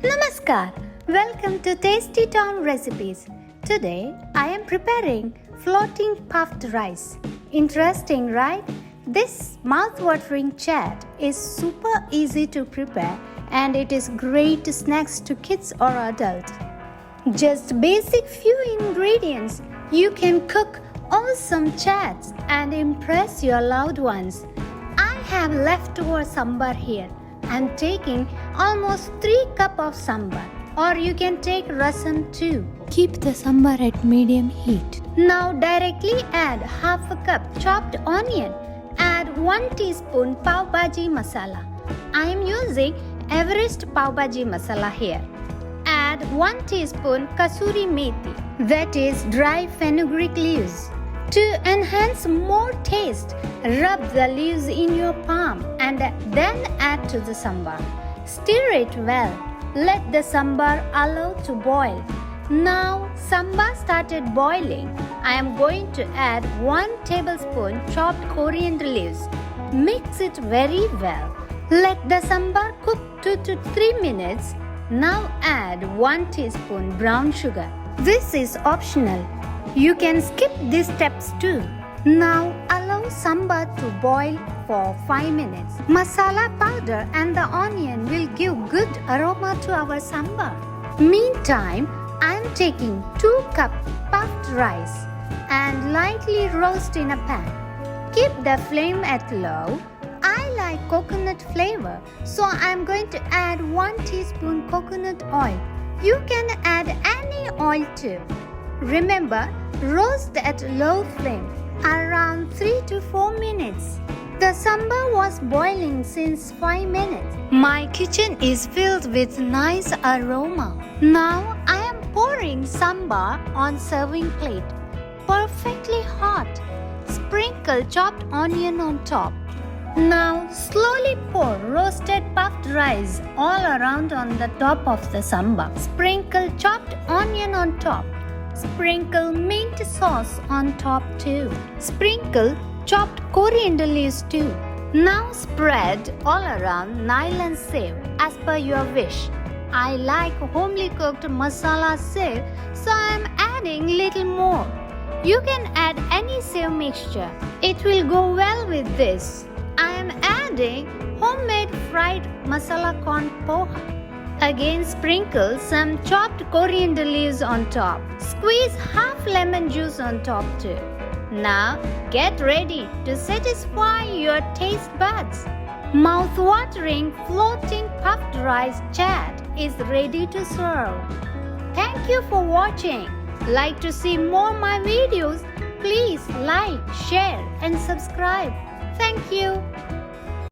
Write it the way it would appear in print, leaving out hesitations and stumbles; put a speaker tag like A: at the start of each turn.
A: Namaskar. Welcome to Tasty Town Recipes. Today I am preparing floating puffed rice. Interesting, right? This mouth-watering chaat is super easy to prepare and it is great snacks to kids or adults. Just basic few ingredients, you can cook awesome chats and impress your loved ones. I have leftover sambar here. I'm taking almost 3 cups of sambar, or you can take rasam too. Keep the sambar at medium heat. Now directly add half a cup chopped onion. Add 1 teaspoon bhaji masala. I am using Everest bhaji masala here. Add 1 teaspoon Kasoori methi, that is dry fenugreek leaves. To enhance more taste, rub the leaves in your palm and then add to the sambar. Stir it well. Let the sambar allow to boil. Now sambar started boiling. I am going to add 1 tablespoon chopped coriander leaves. Mix it very well. Let the sambar cook 2 to 3 minutes. Now add 1 teaspoon brown sugar. This is optional. You can skip these steps too. Now allow sambar to boil for 5 minutes. Masala powder and the onion will give good aroma to our sambar. Meantime, I am taking 2 cups puffed rice and lightly roast in a pan. Keep the flame at low. I like coconut flavor, so I am going to add 1 teaspoon coconut oil. You can add any oil too. Remember, roast at low flame around 3 to 4 minutes. The sambar was boiling since 5 minutes. My kitchen is filled with nice aroma. Now I am pouring sambar on serving plate. Perfectly hot. Sprinkle chopped onion on top. Now slowly pour roasted puffed rice all around on the top of the sambar. Sprinkle chopped onion on top. Sprinkle mint sauce on top too. Sprinkle chopped coriander leaves too. Now spread all around Nylon sieve as per your wish. I like homely cooked masala sieve, so I am adding little more. You can add any sieve mixture. It will go well with this. I am adding homemade fried masala corn poha. Again sprinkle some chopped coriander leaves on top. Squeeze half lemon juice on top too. Now get ready to satisfy your taste buds. Mouth-watering floating puffed rice chat is ready to serve. Thank you for watching. Like to see more my videos? Please like, share and subscribe. Thank you.